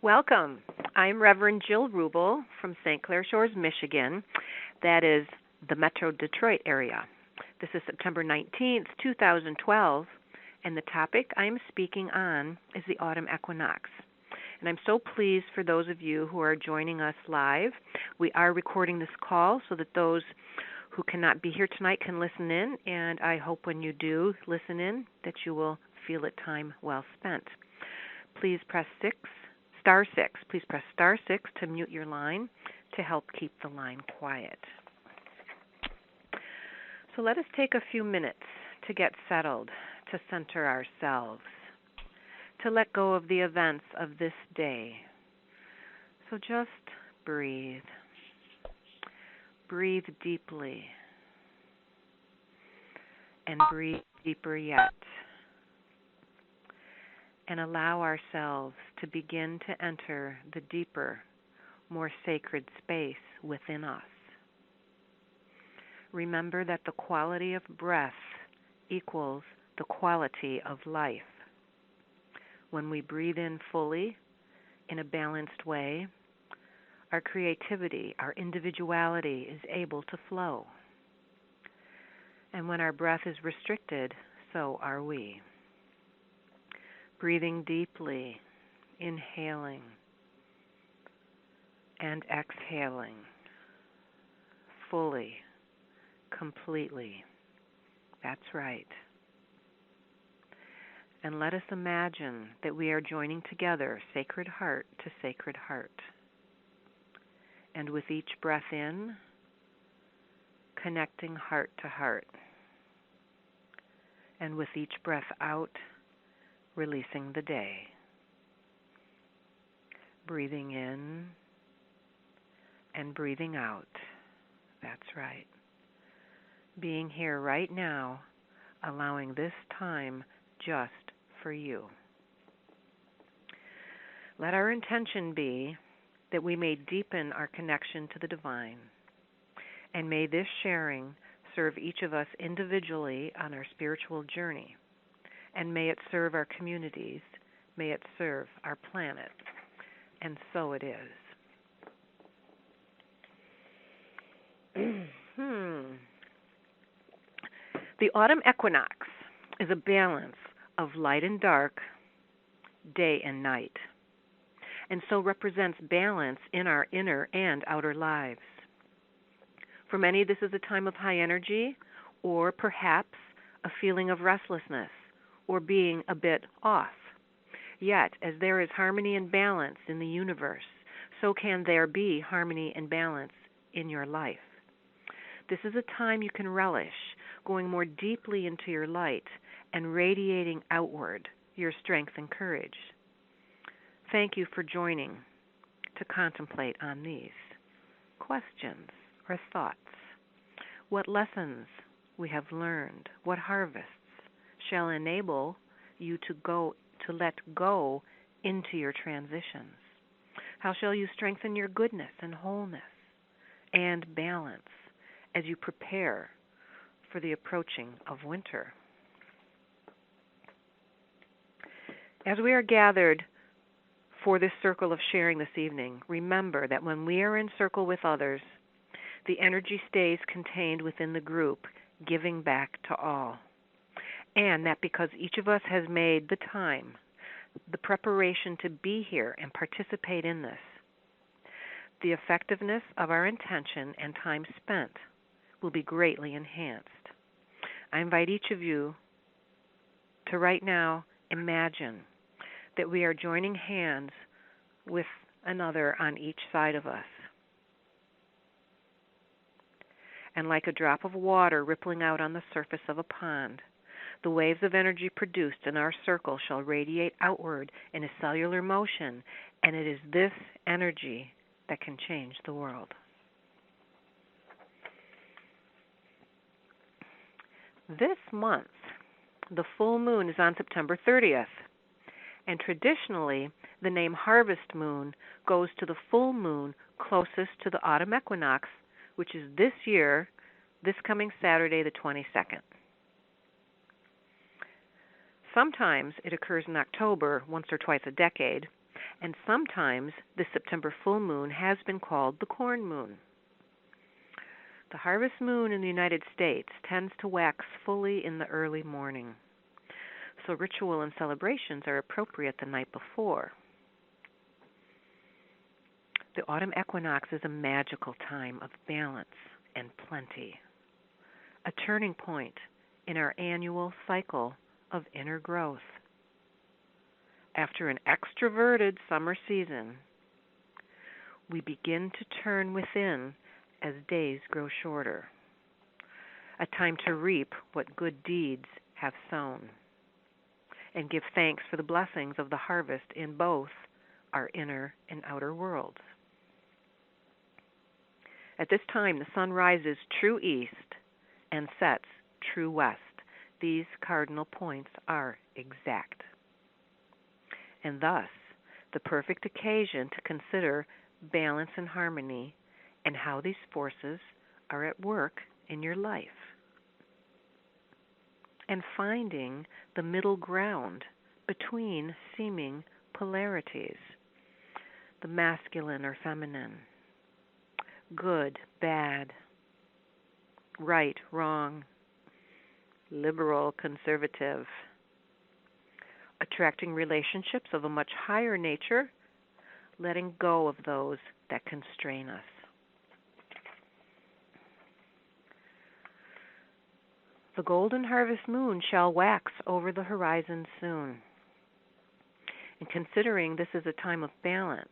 Welcome. I'm Reverend Jill Wrubel from St. Clair Shores, Michigan. That is the Metro Detroit area. This is September 19th, 2012, and the topic I am speaking on is the autumn equinox. And I'm so pleased for those of you who are joining us live. We are recording this call so that those who cannot be here tonight can listen in, and I hope when you do listen in that you will feel it time well spent. Please press star 6. Please press star 6 to mute your line to help keep the line quiet. So let us take a few minutes to get settled, to center ourselves, to let go of the events of this day. So just breathe. Breathe deeply. And breathe deeper yet. And allow ourselves to begin to enter the deeper, more sacred space within us. Remember that the quality of breath equals the quality of life. When we breathe in fully, in a balanced way, our creativity, our individuality is able to flow. And when our breath is restricted, so are we. Breathing deeply, inhaling, and exhaling, fully, completely. That's right. And let us imagine that we are joining together sacred heart to sacred heart. And with each breath in, connecting heart to heart. And with each breath out, releasing the day. Breathing in and breathing out. That's right. Being here right now, allowing this time just for you. Let our intention be that we may deepen our connection to the divine, and may this sharing serve each of us individually on our spiritual journey, and may it serve our communities, may it serve our planet, and so it is. The autumn equinox is a balance of light and dark, day and night, and so represents balance in our inner and outer lives. For many, this is a time of high energy, or perhaps a feeling of restlessness, or being a bit off. Yet, as there is harmony and balance in the universe, so can there be harmony and balance in your life. This is a time you can relish, going more deeply into your light and radiating outward your strength and courage. Thank you for joining to contemplate on these questions or thoughts. What lessons we have learned, what harvests shall enable you to let go into your transitions? How shall you strengthen your goodness and wholeness and balance as you prepare for the approaching of winter? As we are gathered for this circle of sharing this evening, remember that when we are in circle with others, the energy stays contained within the group, giving back to all. And that because each of us has made the time, the preparation to be here and participate in this, the effectiveness of our intention and time spent will be greatly enhanced. I invite each of you to right now imagine that we are joining hands with another on each side of us. And like a drop of water rippling out on the surface of a pond, the waves of energy produced in our circle shall radiate outward in a cellular motion, and it is this energy that can change the world. This month, the full moon is on September 30th, and traditionally, the name Harvest Moon goes to the full moon closest to the autumn equinox, which is this year, this coming Saturday, the 22nd. Sometimes it occurs in October, once or twice a decade, And sometimes the September full moon has been called the corn moon. The harvest moon in the United States tends to wax fully in the early morning, so ritual and celebrations are appropriate the night before. The autumn equinox is a magical time of balance and plenty, a turning point in our annual cycle of inner growth. After an extroverted summer season, we begin to turn within as days grow shorter, a time to reap what good deeds have sown, and give thanks for the blessings of the harvest in both our inner and outer worlds. At this time, the sun rises true east and sets true west. These cardinal points are exact, and thus the perfect occasion to consider balance and harmony and how these forces are at work in your life, and finding the middle ground between seeming polarities, the masculine or feminine, good, bad, right, wrong, liberal, conservative, attracting relationships of a much higher nature, letting go of those that constrain us. The golden harvest moon shall wax over the horizon soon. And considering this is a time of balance,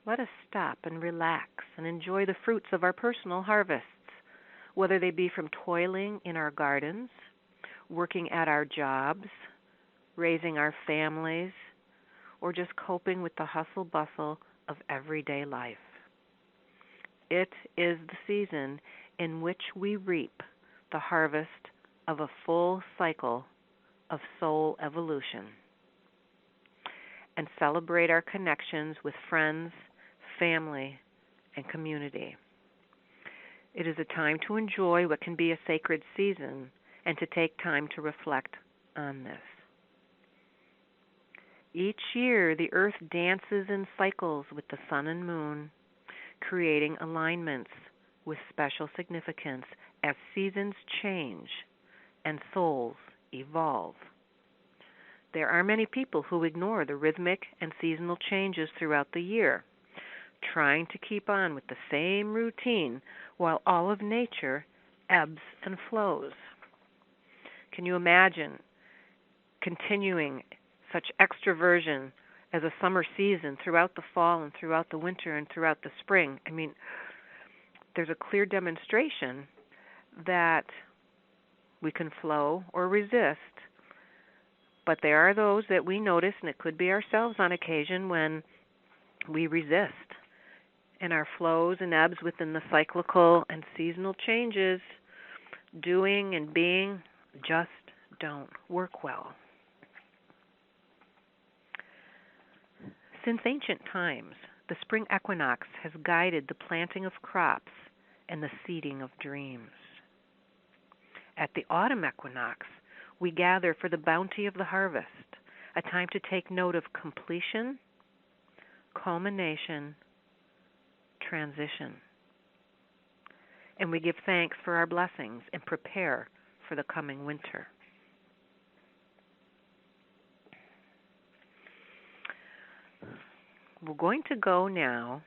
let us stop and relax and enjoy the fruits of our personal harvests, whether they be from toiling in our gardens, working at our jobs, raising our families, or just coping with the hustle-bustle of everyday life. It is the season in which we reap the harvest of a full cycle of soul evolution and celebrate our connections with friends, family, and community. It is a time to enjoy what can be a sacred season and to take time to reflect on this. Each year, the earth dances in cycles with the sun and moon, creating alignments with special significance as seasons change and souls evolve. There are many people who ignore the rhythmic and seasonal changes throughout the year, trying to keep on with the same routine while all of nature ebbs and flows. Can you imagine continuing such extroversion as a summer season throughout the fall and throughout the winter and throughout the spring? I mean, there's a clear demonstration that we can flow or resist, but there are those that we notice, and it could be ourselves on occasion, when we resist, and our flows and ebbs within the cyclical and seasonal changes, doing and being, just don't work well. Since ancient times, the spring equinox has guided the planting of crops and the seeding of dreams. At the autumn equinox, we gather for the bounty of the harvest, a time to take note of completion, culmination, transition. And we give thanks for our blessings and prepare for the coming winter. We're going to go now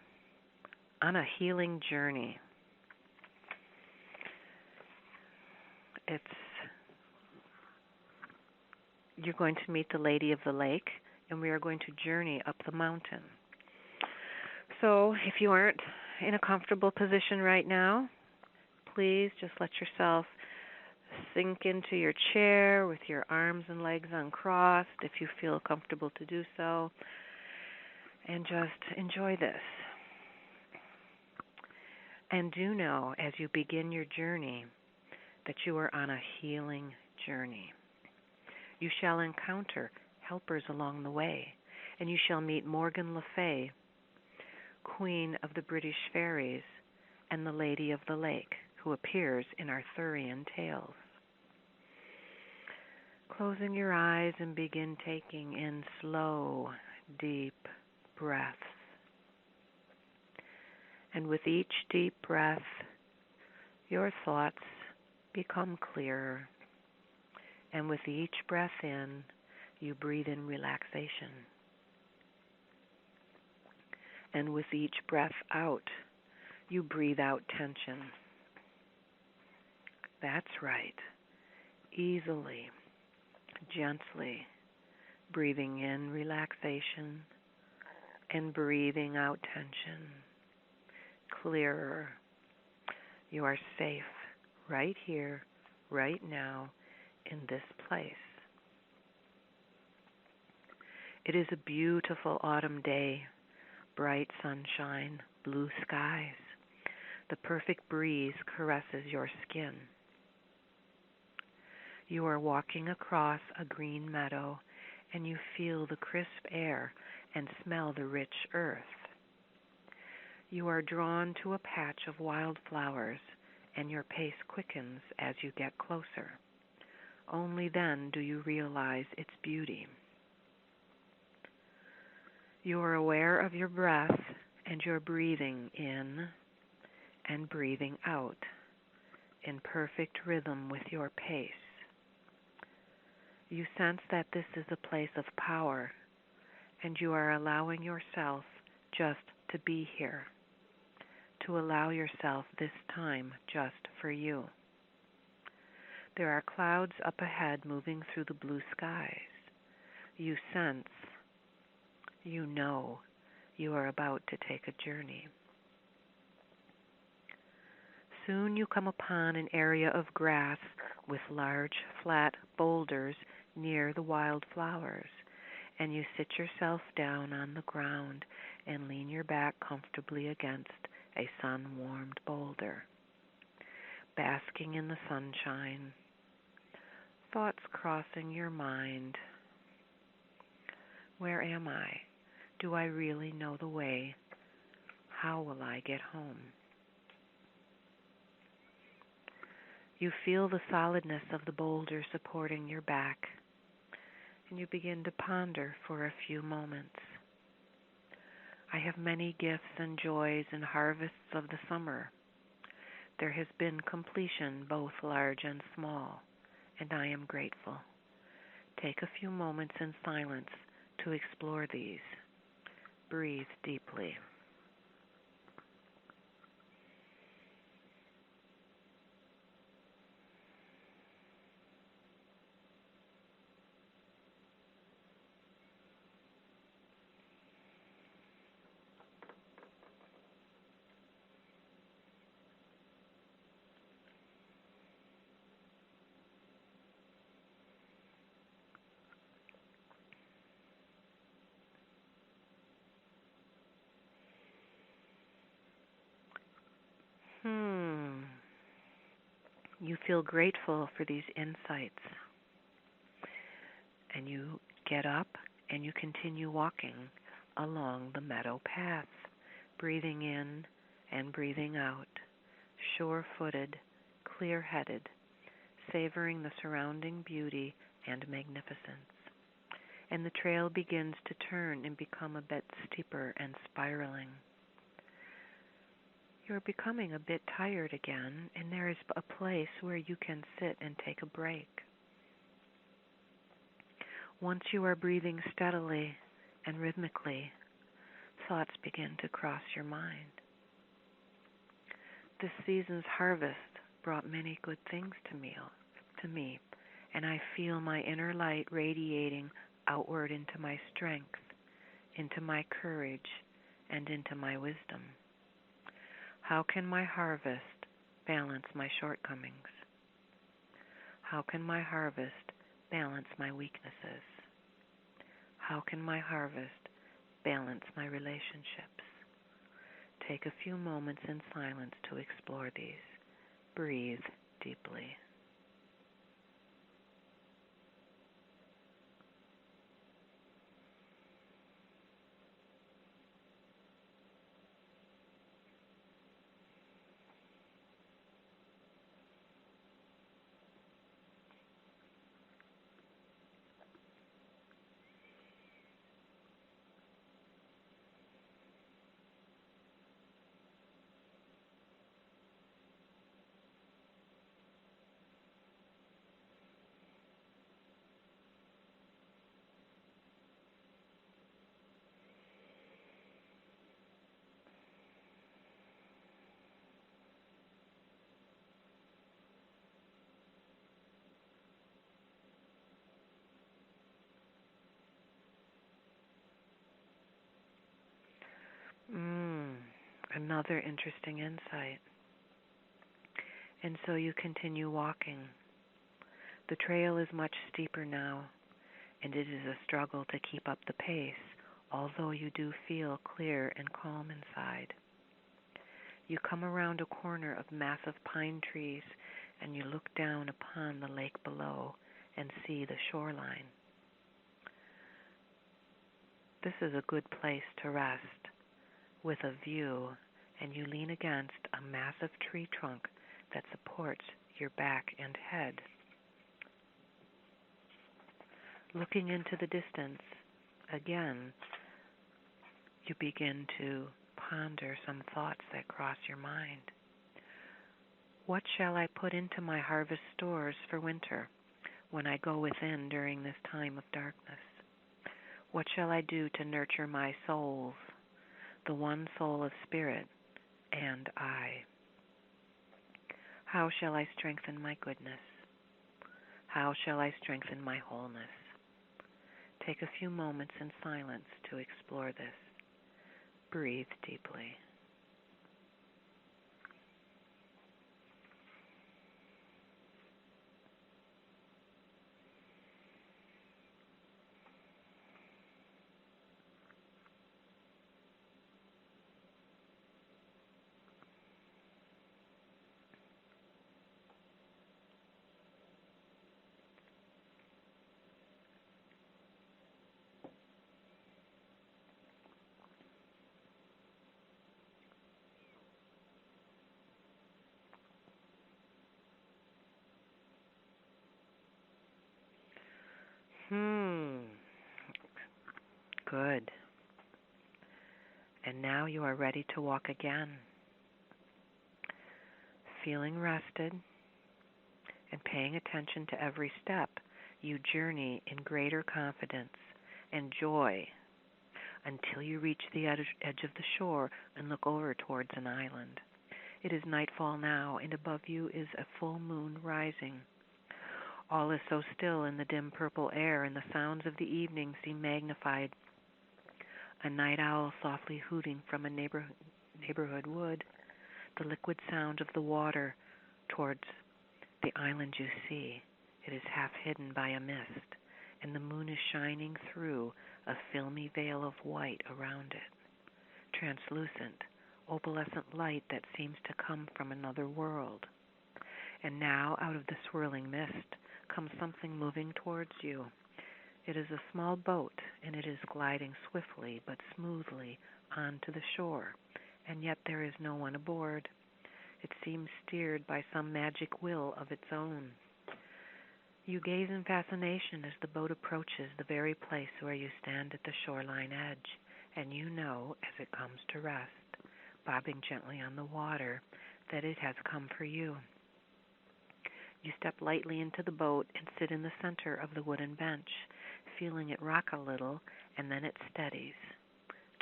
on a healing journey. You're going to meet the Lady of the Lake, and we are going to journey up the mountain. So if you aren't in a comfortable position right now, please just let yourself sink into your chair with your arms and legs uncrossed if you feel comfortable to do so, and just enjoy this. And do know as you begin your journey that you are on a healing journey. You shall encounter helpers along the way, and you shall meet Morgan Le Fay, Queen of the British Fairies, and the Lady of the Lake, who appears in Arthurian tales. Closing your eyes and begin taking in slow, deep breaths. And with each deep breath, your thoughts become clearer. And with each breath in, you breathe in relaxation. And with each breath out, you breathe out tension. That's right. Easily, gently, breathing in relaxation and breathing out tension. Clearer. You are safe right here, right now, in this place. It is a beautiful autumn day, bright sunshine, blue skies. The perfect breeze caresses your skin. You are walking across a green meadow, and you feel the crisp air and smell the rich earth. You are drawn to a patch of wildflowers, and your pace quickens as you get closer. Only then do you realize its beauty. You are aware of your breath, and you're breathing in and breathing out in perfect rhythm with your pace. You sense that this is a place of power, and you are allowing yourself just to be here, to allow yourself this time just for you. There are clouds up ahead moving through the blue skies. You sense, you know, you are about to take a journey. Soon you come upon an area of grass with large, flat boulders near the wildflowers, and you sit yourself down on the ground and lean your back comfortably against a sun-warmed boulder. Basking in the sunshine, thoughts crossing your mind. Where am I? Do I really know the way? How will I get home? You feel the solidness of the boulder supporting your back, and you begin to ponder for a few moments. I have many gifts and joys and harvests of the summer. There has been completion, both large and small, and I am grateful. Take a few moments in silence to explore these. Breathe deeply. You feel grateful for these insights, and you get up and you continue walking along the meadow path, breathing in and breathing out, sure-footed, clear-headed, savoring the surrounding beauty and magnificence. And the trail begins to turn and become a bit steeper and spiraling. You're becoming a bit tired again, and there is a place where you can sit and take a break. Once you are breathing steadily and rhythmically, thoughts begin to cross your mind. This season's harvest brought many good things to me, and I feel my inner light radiating outward into my strength, into my courage, and into my wisdom. How can my harvest balance my shortcomings? How can my harvest balance my weaknesses? How can my harvest balance my relationships? Take a few moments in silence to explore these. Breathe deeply. Another interesting insight. And so you continue walking. The trail is much steeper now, and it is a struggle to keep up the pace, although you do feel clear and calm inside. You come around a corner of massive pine trees, and you look down upon the lake below and see the shoreline. This is a good place to rest, with a view, and you lean against a massive tree trunk that supports your back and head. Looking into the distance, again, you begin to ponder some thoughts that cross your mind. What shall I put into my harvest stores for winter when I go within during this time of darkness? What shall I do to nurture my souls, the one soul of spirit, and I? How shall I strengthen my goodness? How shall I strengthen my wholeness? Take a few moments in silence to explore this. Breathe deeply. Good. And now you are ready to walk again. Feeling rested and paying attention to every step, you journey in greater confidence and joy until you reach the edge of the shore and look over towards an island. It is nightfall now, and above you is a full moon rising. All is so still in the dim purple air, and the sounds of the evening seem magnified. A night owl softly hooting from a neighborhood wood, the liquid sound of the water towards the island you see. It is half hidden by a mist, and the moon is shining through a filmy veil of white around it, translucent, opalescent light that seems to come from another world. And now, out of the swirling mist, comes something moving towards you. It is a small boat, and it is gliding swiftly but smoothly onto the shore, and yet there is no one aboard. It seems steered by some magic will of its own. You gaze in fascination as the boat approaches the very place where you stand at the shoreline edge, and you know, as it comes to rest, bobbing gently on the water, that it has come for you. You step lightly into the boat and sit in the center of the wooden bench, feeling it rock a little, and then it steadies,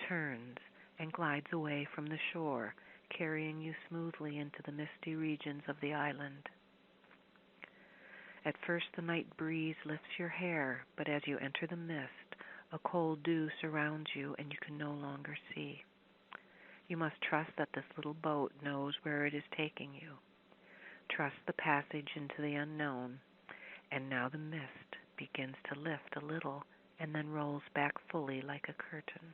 turns, and glides away from the shore, carrying you smoothly into the misty regions of the island. At first the night breeze lifts your hair, but as you enter the mist, a cold dew surrounds you and you can no longer see. You must trust that this little boat knows where it is taking you. Trust the passage into the unknown, and now the mist begins to lift a little and then rolls back fully like a curtain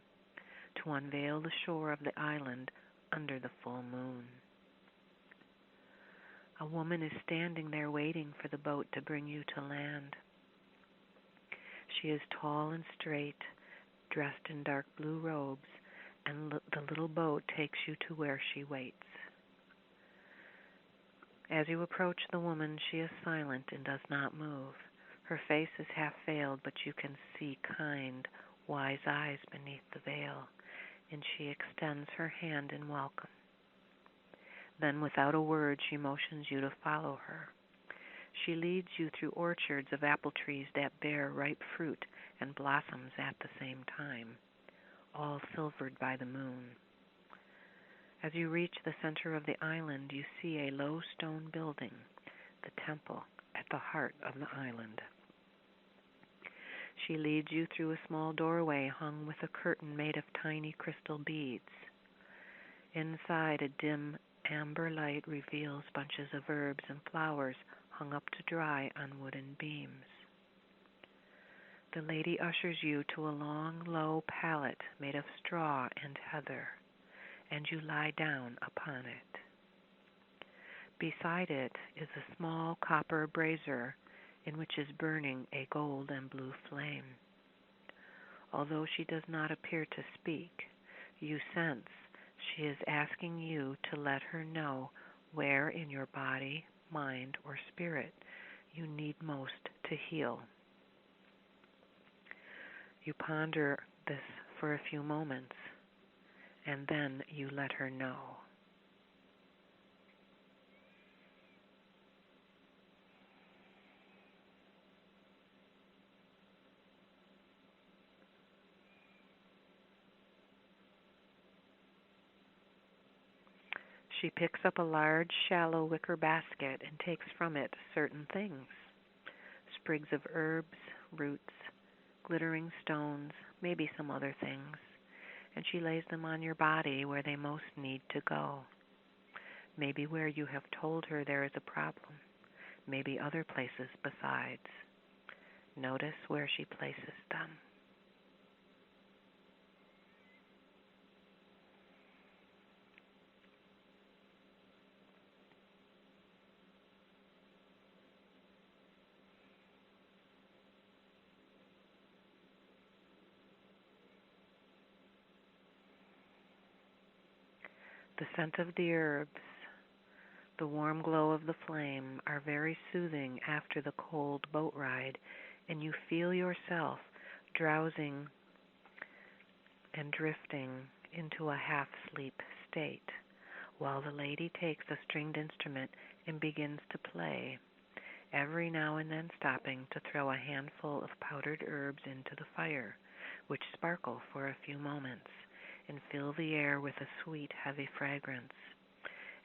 to unveil the shore of the island under the full moon. A woman is standing there waiting for the boat to bring you to land. She is tall and straight, dressed in dark blue robes, and the little boat takes you to where she waits. As you approach the woman, she is silent and does not move. Her face is half veiled, but you can see kind, wise eyes beneath the veil, and she extends her hand in welcome. Then, without a word, she motions you to follow her. She leads you through orchards of apple trees that bear ripe fruit and blossoms at the same time, all silvered by the moon. As you reach the center of the island, you see a low stone building, the temple at the heart of the island. She leads you through a small doorway hung with a curtain made of tiny crystal beads. Inside, a dim amber light reveals bunches of herbs and flowers hung up to dry on wooden beams. The lady ushers you to a long, low pallet made of straw and heather, and you lie down upon it. Beside it is a small copper brazier in which is burning a gold and blue flame. Although she does not appear to speak, you sense she is asking you to let her know where in your body, mind, or spirit you need most to heal. You ponder this for a few moments, and then you let her know. She picks up a large, shallow wicker basket and takes from it certain things: sprigs of herbs, roots, glittering stones, maybe some other things, and she lays them on your body where they most need to go. Maybe where you have told her there is a problem, maybe other places besides. Notice where she places them. The scent of the herbs, the warm glow of the flame are very soothing after the cold boat ride, and you feel yourself drowsing and drifting into a half-sleep state, while the lady takes a stringed instrument and begins to play, every now and then stopping to throw a handful of powdered herbs into the fire, which sparkle for a few moments and fill the air with a sweet, heavy fragrance.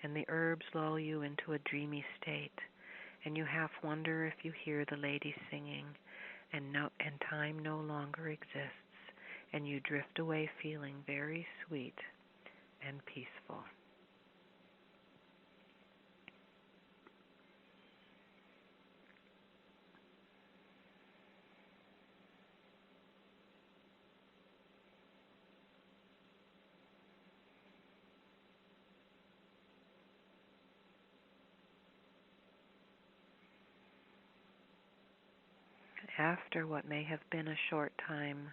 And the herbs lull you into a dreamy state, and you half wonder if you hear the lady singing, and time no longer exists, and you drift away feeling very sweet and peaceful. After what may have been a short time,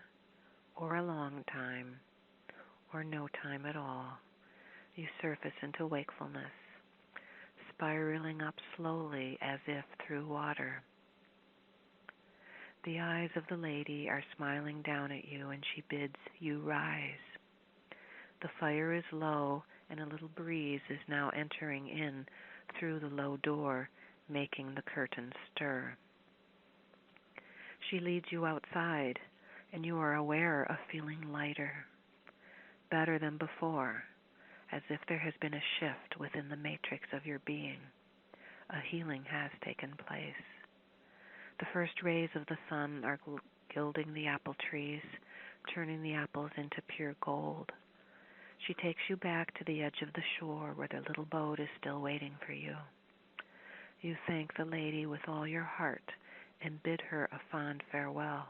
or a long time, or no time at all, you surface into wakefulness, spiraling up slowly as if through water. The eyes of the lady are smiling down at you, and she bids you rise. The fire is low, and a little breeze is now entering in through the low door, making the curtains stir. She leads you outside, and you are aware of feeling lighter, better than before, as if there has been a shift within the matrix of your being. A healing has taken place. The first rays of the sun are gilding the apple trees, turning the apples into pure gold. She takes you back to the edge of the shore where the little boat is still waiting for you. You thank the lady with all your heart and bid her a fond farewell,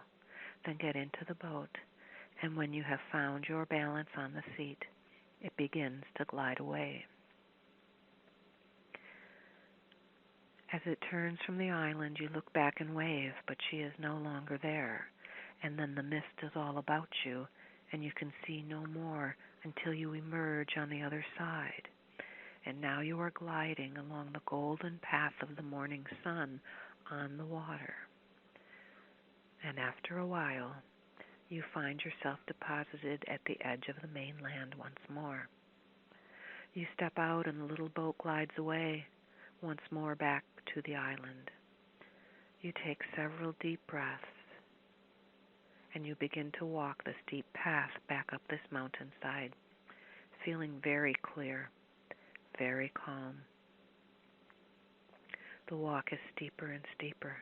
then get into the boat, and when you have found your balance on the seat, it begins to glide away. As it turns from the island, you look back and wave, but she is no longer there, and then the mist is all about you, and you can see no more until you emerge on the other side. And now you are gliding along the golden path of the morning sun on the water. And after a while, you find yourself deposited at the edge of the mainland once more. You step out and the little boat glides away once more back to the island. You take several deep breaths, and you begin to walk the steep path back up this mountainside, feeling very clear, very calm. The walk is steeper and steeper.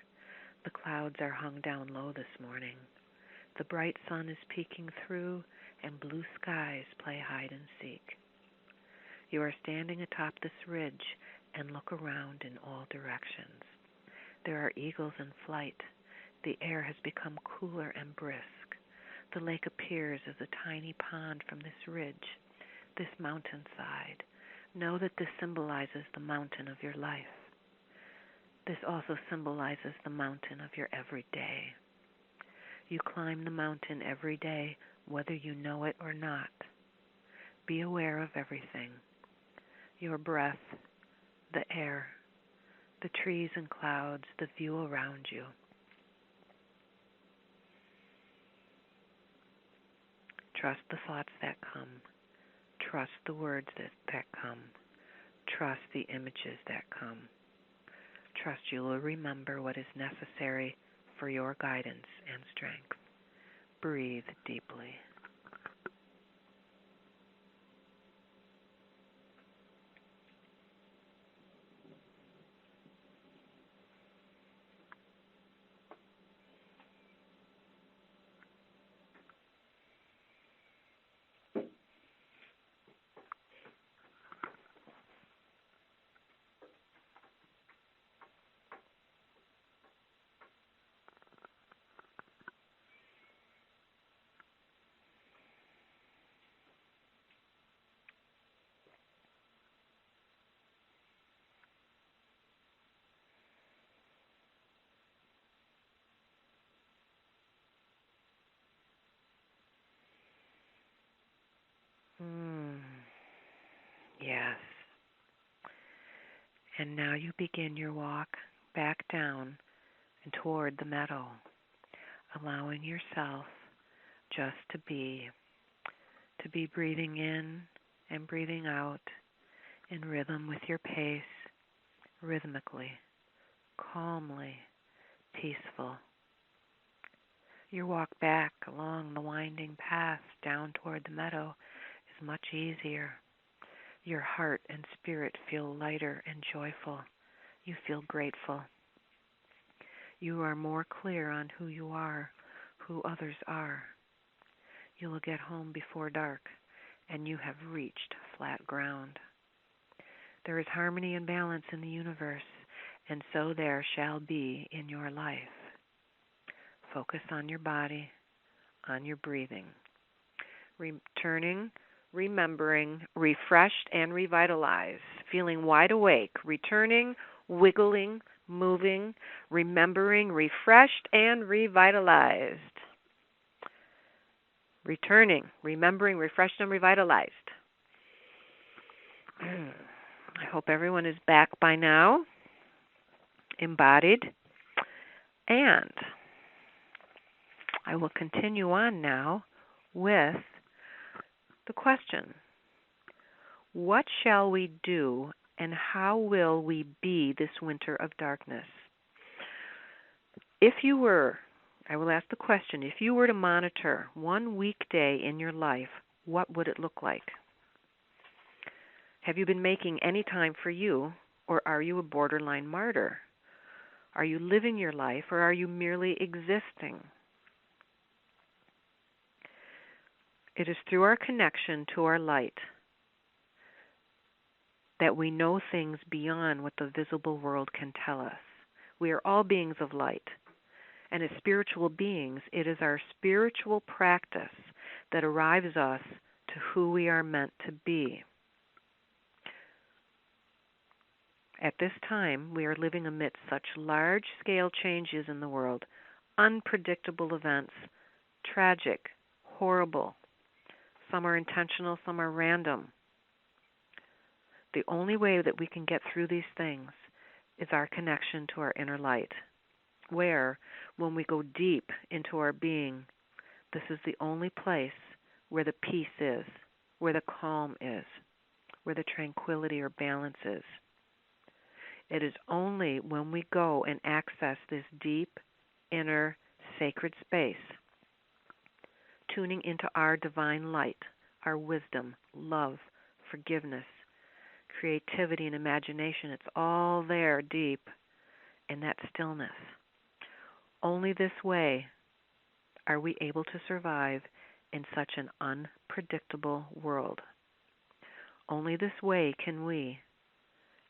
The clouds are hung down low this morning. The bright sun is peeking through, and blue skies play hide and seek. You are standing atop this ridge and look around in all directions. There are eagles in flight. The air has become cooler and brisk. The lake appears as a tiny pond from this ridge, this mountainside. Know that this symbolizes the mountain of your life. This also symbolizes the mountain of your everyday. You climb the mountain every day, whether you know it or not. Be aware of everything. Your breath, the air, the trees and clouds, the view around you. Trust the thoughts that come. Trust the words that come. Trust the images that come. Trust you will remember what is necessary for your guidance and strength. Breathe deeply. Yes. And now you begin your walk back down and toward the meadow, allowing yourself just to be breathing in and breathing out in rhythm with your pace, rhythmically, calmly, peaceful. Your walk back along the winding path down toward the meadow is much easier. Your heart and spirit feel lighter and joyful. You feel grateful. You are more clear on who you are, who others are. You will get home before dark, and you have reached flat ground. There is harmony and balance in the universe, and so there shall be in your life. Focus on your body, on your breathing. Returning, remembering, refreshed and revitalized, feeling wide awake, returning, wiggling, moving, remembering, refreshed and revitalized. Returning, remembering, refreshed and revitalized. I hope everyone is back by now, embodied, and I will continue on now with the question, what shall we do and how will we be this winter of darkness? I will ask the question, if you were to monitor one weekday in your life, what would it look like? Have you been making any time for you, or are you a borderline martyr? Are you living your life, or are you merely existing? It is through our connection to our light that we know things beyond what the visible world can tell us. We are all beings of light. And as spiritual beings, it is our spiritual practice that arrives us to who we are meant to be. At this time, we are living amidst such large-scale changes in the world, unpredictable events, tragic, horrible. Some are intentional, some are random. The only way that we can get through these things is our connection to our inner light, where, when we go deep into our being, this is the only place where the peace is, where the calm is, where the tranquility or balance is. It is only when we go and access this deep, inner, sacred space, tuning into our divine light, our wisdom, love, forgiveness, creativity, and imagination. It's all there deep in that stillness. Only this way are we able to survive in such an unpredictable world. Only Only this way can we,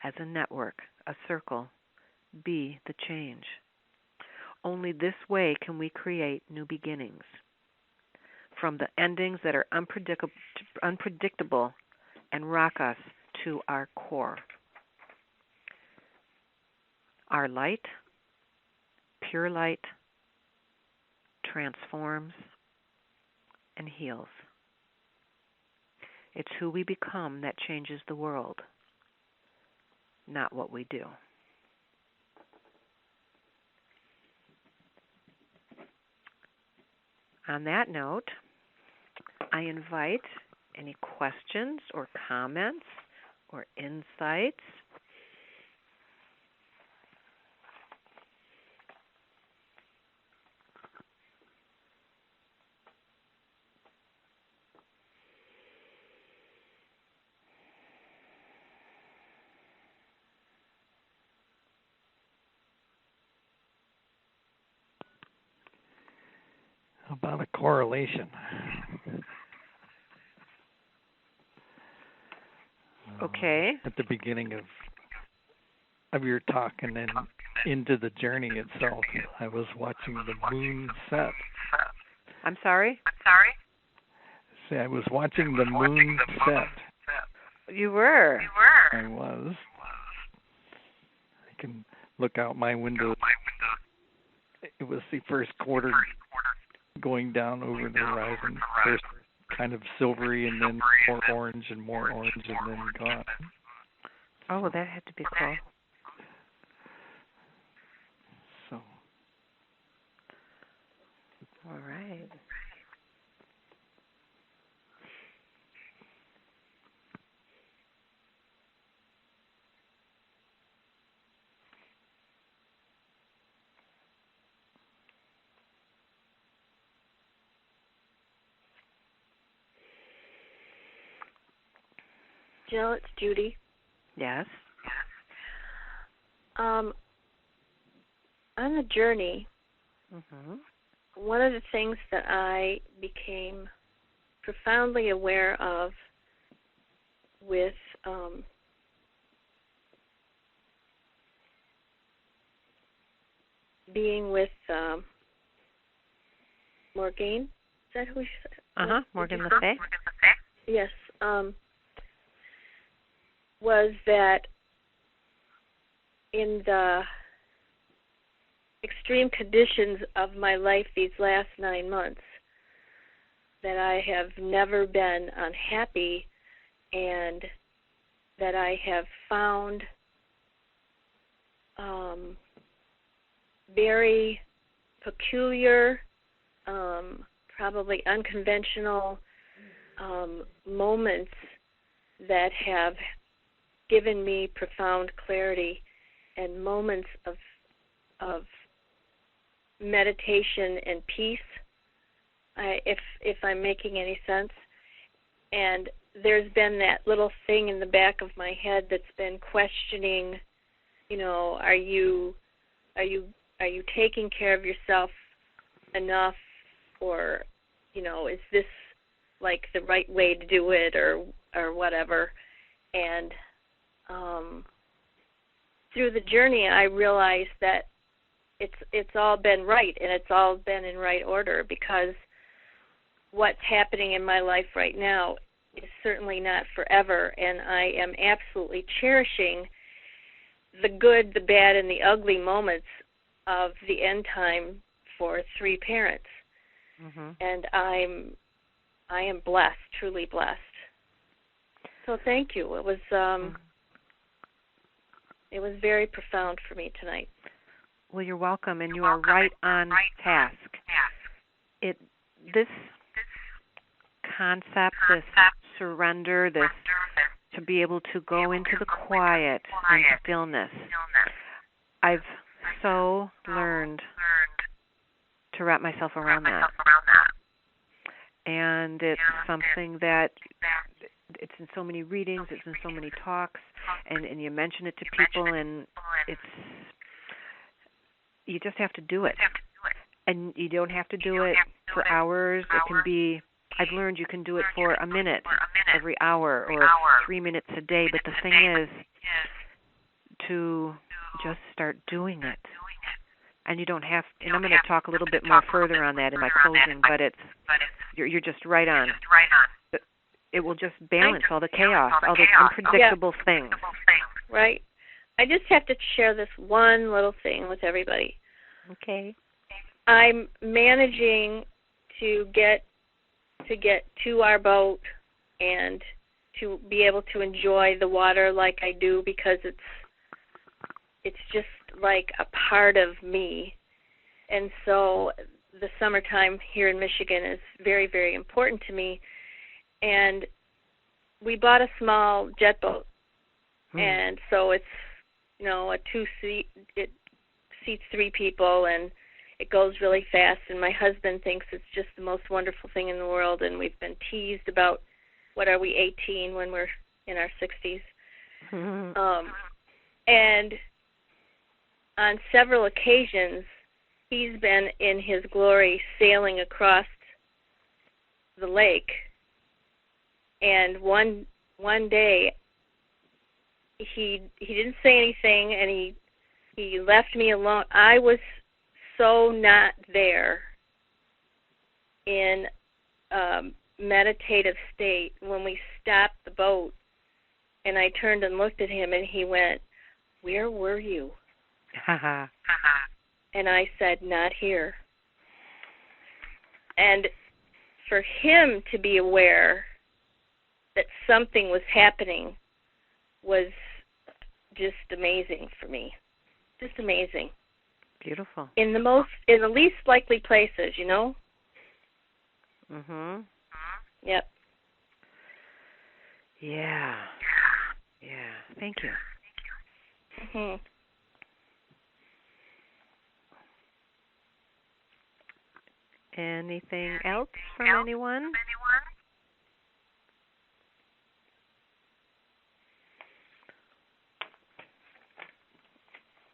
as a network, a circle, be the change. Only this way can we create new beginnings from the endings that are unpredictable and rock us to our core. Our light, pure light, transforms and heals. It's who we become that changes the world, not what we do. On that note, I invite any questions or comments or insights. About a correlation. Okay. At the beginning of your talk and then into the journey itself, I was watching the moon set. I'm sorry? See, I was watching the moon set. You were? I was. I can look out my window. It was the first quarter going down over the horizon. First kind of silvery and then more orange and then gone. Oh, well, that had to be cool. So. All right. Jill, it's Judy. Yes. On the journey, one of the things that I became profoundly aware of with being with Morgane, is that who she said? Morgan Le Fay. Yes. Was that in the extreme conditions of my life these last 9 months, that I have never been unhappy, and that I have found very peculiar, probably unconventional moments that have given me profound clarity, and moments of meditation and peace, if I'm making any sense. And there's been that little thing in the back of my head that's been questioning, are you taking care of yourself enough, or is this like the right way to do it, or whatever. And through the journey, I realized that it's all been right, and it's all been in right order, because what's happening in my life right now is certainly not forever, and I am absolutely cherishing the good, the bad, and the ugly moments of the end time for 3 parents. And I am blessed, truly blessed. So thank you. It was very profound for me tonight. Well, you're welcome, and you are right on task. This concept, this surrender, this to be able to go into the quiet and stillness. I've so learned to wrap myself around that. And it's something that it's in so many readings, it's in so many talks, and you mention it to people, and you just have to do it. And you don't have to do it for hours. It can be, I've learned you can do it for a minute every hour or 3 minutes a day. But the thing is to just start doing it. And you don't have, and I'm going to talk a little bit more further on that in my closing, but you're just right on. It will just balance all the chaos, all those unpredictable things. Right. I just have to share this one little thing with everybody. Okay. I'm managing to get to our boat and to be able to enjoy the water like I do, because it's just like a part of me. And so the summertime here in Michigan is very, very important to me. And we bought a small jet boat. And so it's, a 2-seat, it seats 3 people, and it goes really fast. And my husband thinks it's just the most wonderful thing in the world. And we've been teased about, what are we, 18 when we're in our 60s. And on several occasions, he's been in his glory sailing across the lake. And one day, he didn't say anything, and he left me alone. I was so not there in meditative state when we stopped the boat, and I turned and looked at him, and he went, "Where were you?" And I said, "Not here." And for him to be aware that something was happening was just amazing for me. Just amazing. Beautiful. In the least likely places, Mhm. Yep. Yeah. Thank you. Mhm. Anything else from anyone?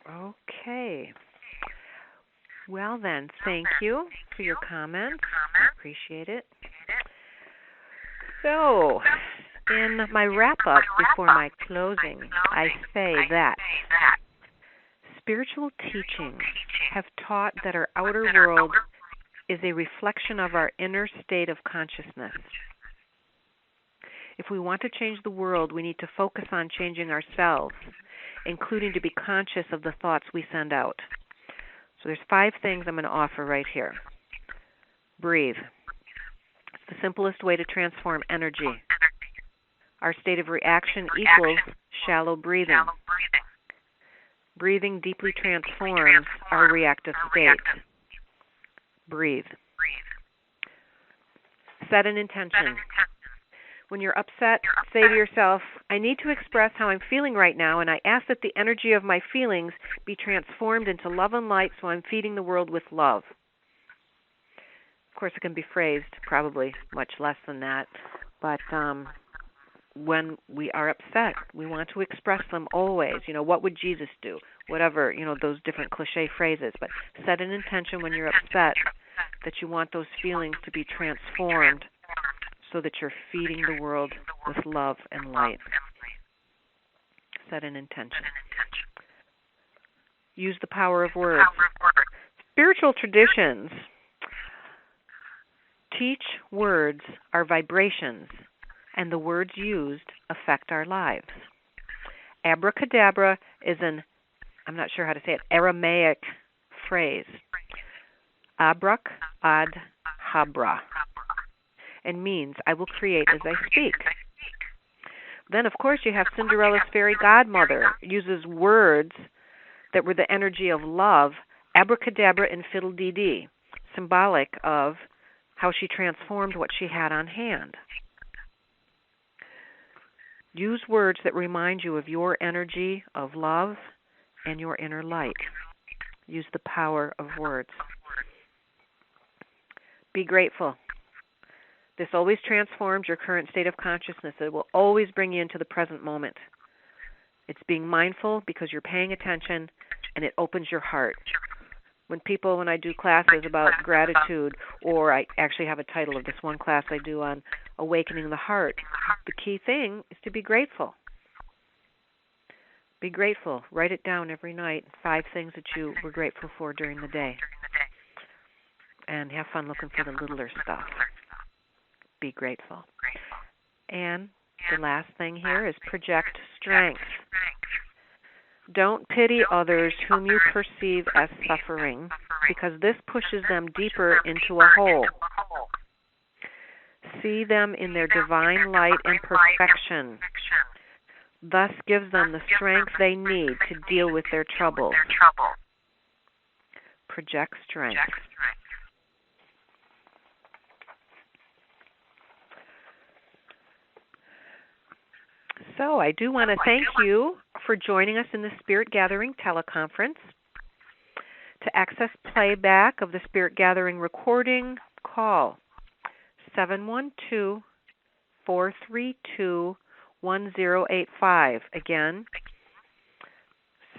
Okay. Well then, thank you for your comments. I appreciate it. So, in my wrap-up before my closing, I say that spiritual teachings have taught that our outer world is a reflection of our inner state of consciousness. If we want to change the world, we need to focus on changing ourselves, including to be conscious of the thoughts we send out. So there's 5 things I'm going to offer right here. Breathe. It's the simplest way to transform energy. Our state of reaction equals shallow breathing. Breathing deeply transforms our reactive state. Breathe. Set an intention. When you're upset, say to yourself, I need to express how I'm feeling right now, and I ask that the energy of my feelings be transformed into love and light, so I'm feeding the world with love. Of course, it can be phrased probably much less than that, but when we are upset, we want to express them always. What would Jesus do? Whatever, those different cliche phrases. But set an intention when you're upset that you want those feelings to be transformed so that you're feeding the world with love and light. Set an intention. Use the power of words. Spiritual traditions teach words are vibrations, and the words used affect our lives. Abracadabra is I'm not sure how to say it, Aramaic phrase. Abrac ad habra. And means I will create as I speak. Then, of course, you have Cinderella's fairy godmother, uses words that were the energy of love, abracadabra and fiddle-dee-dee, symbolic of how she transformed what she had on hand. Use words that remind you of your energy of love and your inner light. Use the power of words. Be grateful. This always transforms your current state of consciousness. It will always bring you into the present moment. It's being mindful because you're paying attention, and it opens your heart. When I do classes about gratitude, or I actually have a title of this one class I do on awakening the heart. The key thing is to be grateful. Be grateful. Write it down every night, 5 things that you were grateful for during the day. And have fun looking for the littler stuff. Be grateful. And the last thing here is project strength. Don't pity others whom you perceive as suffering, because this pushes them deeper into a hole. See them in their divine light and perfection. Thus gives them the strength they need to deal with their troubles. Project strength. So I do want to thank you for joining us in the Spirit Gathering teleconference. To access playback of the Spirit Gathering recording, call 712-432-1085. Again,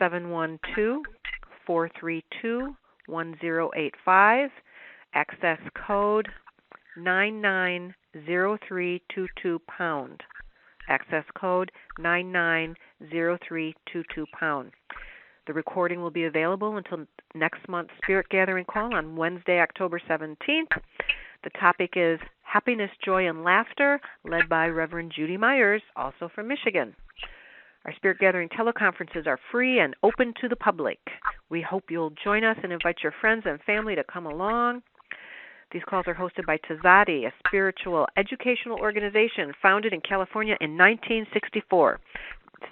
712-432-1085. Access code 990322#. Access code 990322#. The recording will be available until next month's Spirit Gathering call on Wednesday, October 17th. The topic is Happiness, Joy, and Laughter, led by Reverend Judy Myers, also from Michigan. Our Spirit Gathering teleconferences are free and open to the public. We hope you'll join us and invite your friends and family to come along. These calls are hosted by Tzaddi, a spiritual educational organization founded in California in 1964.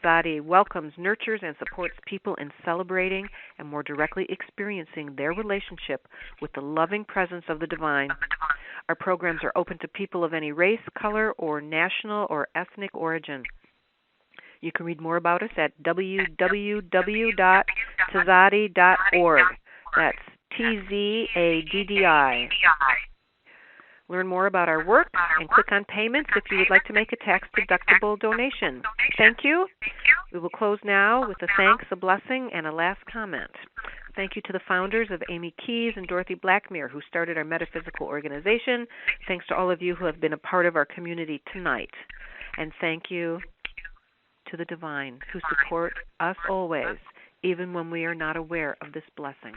Tzaddi welcomes, nurtures, and supports people in celebrating and more directly experiencing their relationship with the loving presence of the divine. Our programs are open to people of any race, color, or national or ethnic origin. You can read more about us at www.tzaddi.org. That's TZADDI. Learn more about our work and click on payments if you would like to make a tax-deductible donation. Thank you. We will close now with a thanks, a blessing, and a last comment. Thank you to the founders of Amy Keys and Dorothy Blackmere, who started our metaphysical organization. Thanks to all of you who have been a part of our community tonight. And thank you to the divine, who support us always, even when we are not aware of this blessing.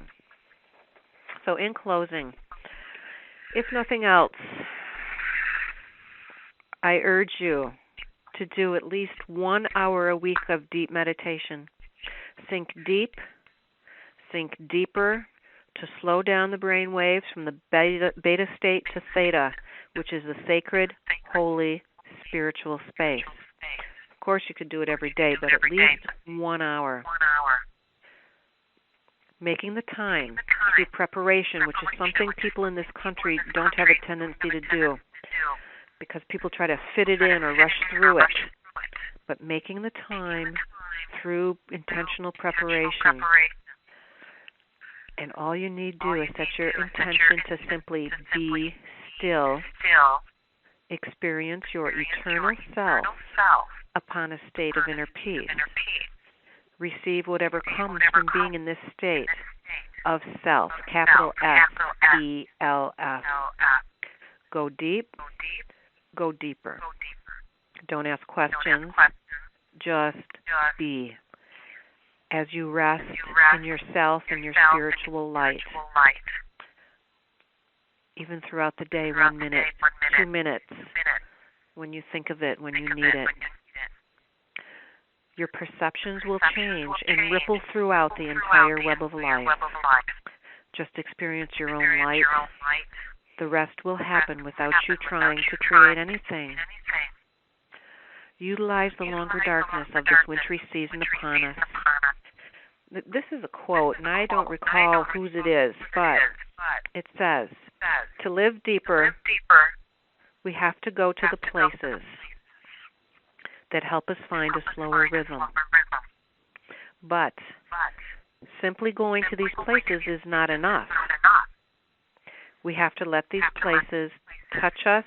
So in closing, if nothing else, I urge you to do at least 1 hour a week of deep meditation. Think deep, think deeper, to slow down the brain waves from the beta state to theta, which is the sacred, holy, spiritual space. Of course, you could do it every day, but at least 1 hour. Making the time through preparation, which is something people in this country don't have a tendency to do because people try to fit it in or rush through it. But making the time through intentional preparation. And all you need to do is set your intention to simply be still, experience your eternal self upon a state of inner peace. Receive whatever comes from being in this state of self, capital S-E-L-F. Go deep, go deeper. Don't ask questions, just be. As you rest in yourself and your spiritual light. Even throughout the day, 1 minute, 2 minutes, when you think of it, when you need it. Your perceptions will change and ripple throughout the entire web of life. Just experience your own light. The rest will happen without you trying to create anything. Utilize the longer darkness of this wintry season upon us. This is a quote, and I don't recall whose it is, but it says, to live deeper, we have to go to the places that help us find a slower rhythm. But simply going to these places is not enough. We have to let these places touch us